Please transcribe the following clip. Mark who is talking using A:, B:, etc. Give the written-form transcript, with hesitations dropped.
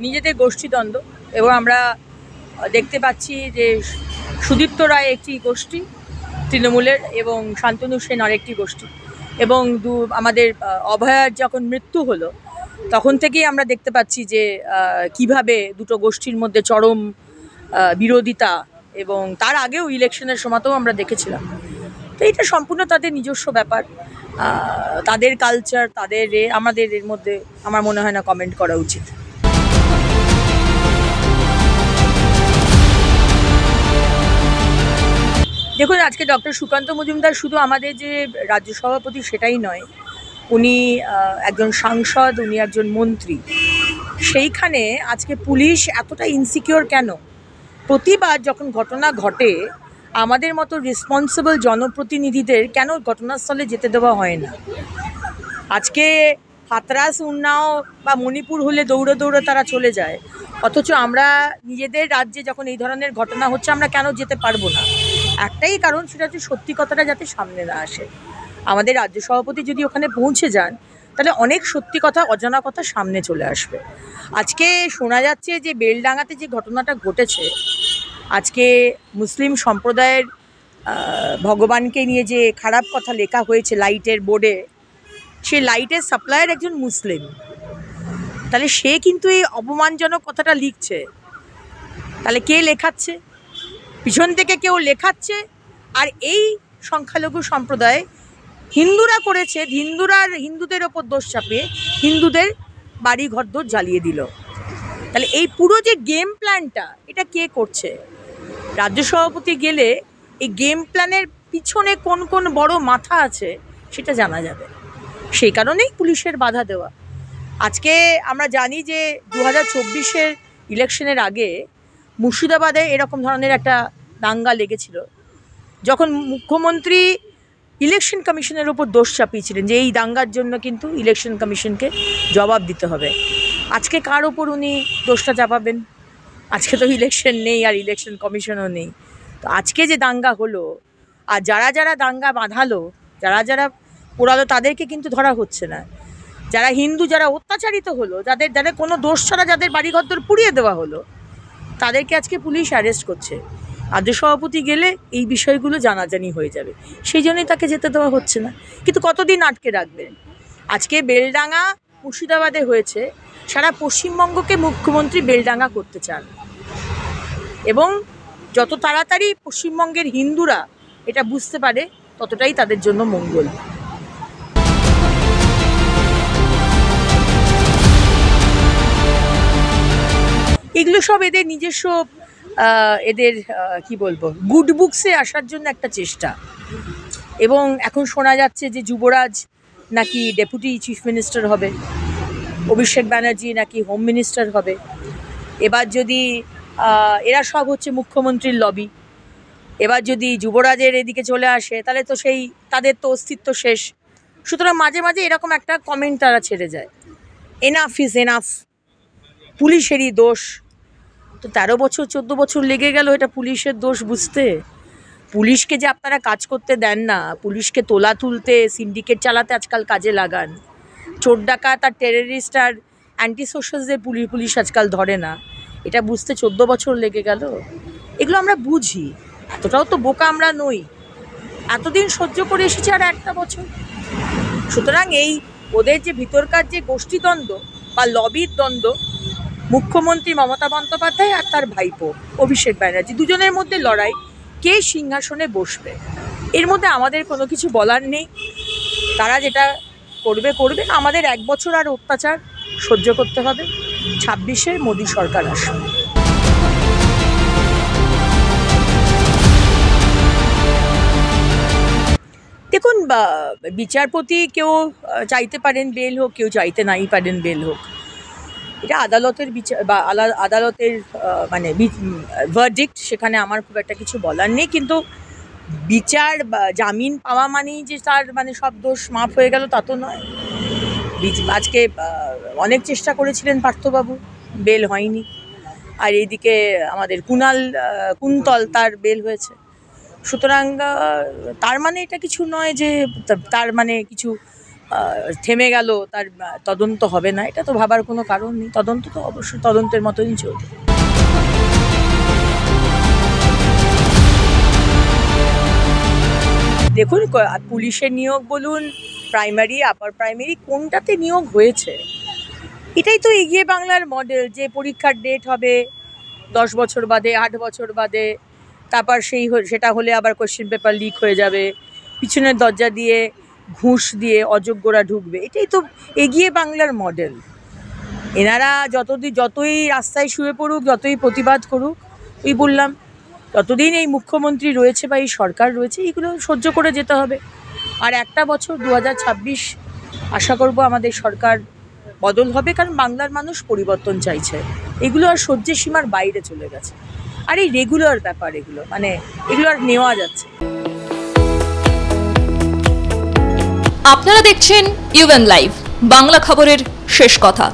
A: নিজেদের গোষ্ঠীদ্বন্দ্ব, এবং আমরা দেখতে পাচ্ছি যে সুদীপ্ত রায় একটি গোষ্ঠী তৃণমূলের এবং শান্তনু সেন আরেকটি গোষ্ঠী, এবং আমাদের অভয়ার যখন মৃত্যু হলো তখন থেকেই আমরা দেখতে পাচ্ছি যে কিভাবে দুটো গোষ্ঠীর মধ্যে চরম বিরোধিতা, এবং তার আগেও ইলেকশনের সময়তেও আমরা দেখেছিলাম। তো এটা সম্পূর্ণ তাদের নিজস্ব ব্যাপার, তাদের কালচার, তাদের আমাদের এর মধ্যে আমার মনে হয় না কমেন্ট করা উচিত। দেখুন, আজকে ডক্টর সুকান্ত মজুমদার শুধু আমাদের যে রাজ্য সভাপতি সেটাই নয়, উনি একজন সাংসদ, উনি একজন মন্ত্রী। সেইখানে আজকে পুলিশ এতটা ইনসিকিওর কেন? প্রতিবার যখন ঘটনা ঘটে আমাদের মতো রেসপন্সিবল জনপ্রতিনিধিদের কেন ঘটনাস্থলে যেতে দেওয়া হয় না? আজকে হাতরাস, উন্নাও বা মণিপুর হলে দৌড়ে দৌড়ে তারা চলে যায়, অথচ আমরা নিজেদের রাজ্যে যখন এই ধরনের ঘটনা হচ্ছে আমরা কেন যেতে পারবো না? একটাই কারণ, সেটা হচ্ছে সত্যি কথাটা যাতে সামনে না আসে। আমাদের রাজ্য সভাপতি যদি ওখানে পৌঁছে যান তাহলে অনেক সত্যি কথা, অজানা কথা সামনে চলে আসবে। আজকে শোনা যাচ্ছে যে বেলডাঙাতে যে ঘটনাটা ঘটেছে, আজকে মুসলিম সম্প্রদায়ের ভগবানকে নিয়ে যে খারাপ কথা লেখা হয়েছে লাইটের বোর্ডে, সে লাইটের সাপ্লায়ার একজন মুসলিম। তাহলে সে কিন্তু এই অপমানজনক কথাটা লিখছে, তাহলে কে লেখাচ্ছে? পিছন থেকে কেউ লেখাচ্ছে। আর এই সংখ্যালঘু সম্প্রদায় হিন্দুরা করেছে, হিন্দুদের ওপর দোষ চাপিয়ে হিন্দুদের বাড়ি ঘরদোর জ্বালিয়ে দিল। তাহলে এই পুরো যে গেম প্ল্যানটা, এটা কে করছে? রাজ্য সভাপতি গেলে এই গেম প্ল্যানের পিছনে কোন কোন বড় মাথা আছে সেটা জানা যাবে। সেই কারণেই পুলিশের বাধা দেওয়া। আজকে আমরা জানি যে 2024-এর ইলেকশনের আগে মুর্শিদাবাদে এরকম ধরনের একটা দাঙ্গা লেগেছিল, যখন মুখ্যমন্ত্রী ইলেকশন কমিশনের ওপর দোষ চাপিয়েছিলেন যে এই দাঙ্গার জন্য কিন্তু ইলেকশন কমিশনকে জবাব দিতে হবে। আজকে কার ওপর উনি দোষটা চাপাবেন? আজকে তো ইলেকশন নেই, আর ইলেকশন কমিশনও নেই। তো আজকে যে দাঙ্গা হলো, আর যারা যারা দাঙ্গা বাঁধালো, যারা যারা পোড়ালো, তাদেরকে কিন্তু ধরা হচ্ছে না। যারা হিন্দু, যারা অত্যাচারিত হলো, যাদের কোনো দোষ ছাড়া যাদের বাড়িঘর পুড়িয়ে দেওয়া হলো, তাদেরকে আজকে পুলিশ অ্যারেস্ট করছে। রাজ্য সভাপতি গেলে এই বিষয়গুলো জানাজানি হয়ে যাবে, সেই জন্যই তাকে যেতে দেওয়া হচ্ছে না। কিন্তু কতদিন আটকে রাখবেন? আজকে বেলডাঙা মুর্শিদাবাদে হয়েছে, সারা পশ্চিমবঙ্গকে মুখ্যমন্ত্রী বেলডাঙা করতে চান, এবং যত তাড়াতাড়ি পশ্চিমবঙ্গের হিন্দুরা এটা বুঝতে পারে ততটাই তাদের জন্য মঙ্গল। এগুলো সব এদের নিজস্ব, এদের কি বলবো, গুড বুকসে আসার জন্য একটা চেষ্টা। এবং এখন শোনা যাচ্ছে যে যুবরাজ নাকি ডেপুটি চিফ মিনিস্টার হবে, অভিষেক ব্যানার্জি নাকি হোম মিনিস্টার হবে। এবার যদি এরা সব হচ্ছে মুখ্যমন্ত্রীর লবি, এবার যদি যুবরাজের এদিকে চলে আসে তাহলে তো সেই তাদের তো অস্তিত্ব শেষ। সুতরাং মাঝে মাঝে এরকম একটা কমেন্ট তারা ছেড়ে যায়, এনাফ ইজ এনাফ, পুলিশেরই দোষ। তো 13 বছর 14 বছর লেগে গেল এটা পুলিশের দোষ বুঝতে। পুলিশকে যে আপনারা কাজ করতে দেন না, পুলিশকে তোলা তুলতে, সিন্ডিকেট চালাতে আজকাল কাজে লাগান। চোর ডাকাত আর টেররিস্ট আর অ্যান্টি সোশ্যালদের পুলিশ আজকাল ধরে না, এটা বুঝতে 14 বছর লেগে গেল। এগুলো আমরা বুঝি, এতটাও তো বোকা আমরা নই। এতদিন সহ্য করে এসেছি, আর একটা বছর। সুতরাং এই ওদের যে ভিতরকার যে গোষ্ঠীদ্বন্দ্ব বা লবির দ্বন্দ্ব, মুখ্যমন্ত্রী মমতা বন্দ্যোপাধ্যায় আর তার ভাইপো অভিষেক ব্যানার্জি, দুজনের মধ্যে লড়াই, কে সিংহাসনে বসবে। এর মধ্যে আমাদের কোনো কিছু বলার নেই, তারা যেটা করবে করবে। আমাদের 1 বছর আর অত্যাচার সহ্য করতে হবে, 26-এ মোদী সরকার আসবে। দেখুন, বিচারপতি কেউ চাইতে পারেন বেল হোক, কেউ চাইতে নাই পারেন বেল হোক। এটা আদালতের বিচার বা আদালতের মানে ভার্ডিক্ট, সেখানে আমার খুব একটা কিছু বলার নেই। কিন্তু বিচার বা জামিন পাওয়া মানেই যে তার মানে সব দোষ মাফ হয়ে গেল তা তো নয়। আজকে অনেক চেষ্টা করেছিলেন পার্থবাবু, বেল হয়নি। আর এইদিকে আমাদের কুন্তল, তার বেল হয়েছে। সুতরাং তার মানে এটা কিছু নয় যে তার মানে কিছু থেমে গেল, তার তদন্ত হবে না, এটা তো ভাবার কোনো কারণ নেই। তদন্ত তো অবশ্যই তদন্তের মতনই চলবে। দেখুন, পুলিশের নিয়োগ বলুন, প্রাইমারি, আপার প্রাইমারি, কোনটাতে নিয়োগ হয়েছে, এটাই তো এগিয়ে বাংলার মডেল। যে পরীক্ষার ডেট হবে 10 বছর বাদে, 8 বছর বাদে, তারপর সেটা হলে আবার কোশ্চেন পেপার লিক হয়ে যাবে, পিছনের দরজা দিয়ে ঘুষ দিয়ে অযোগ্যরা ঢুকবে। এটাই তো এগিয়ে বাংলার মডেল। এনারা যতই রাস্তায় শুয়ে পড়ুক, যতই প্রতিবাদ করুক, ওই বললাম, যতদিন এই মুখ্যমন্ত্রী রয়েছে বা এই সরকার রয়েছে, এইগুলো সহ্য করে যেতে হবে। আর একটা বছর 2026, আশা করব আমাদের সরকার বদল হবে, কারণ বাংলার মানুষ পরিবর্তন চাইছে। এগুলো আর সহ্যের সীমার বাইরে চলে গেছে। আর এই রেগুলার ব্যাপার, এগুলো আর নেওয়া যাচ্ছে।
B: আপনারা দেখছেন ইউএন লাইভ, বাংলা খবরের শেষ কথা।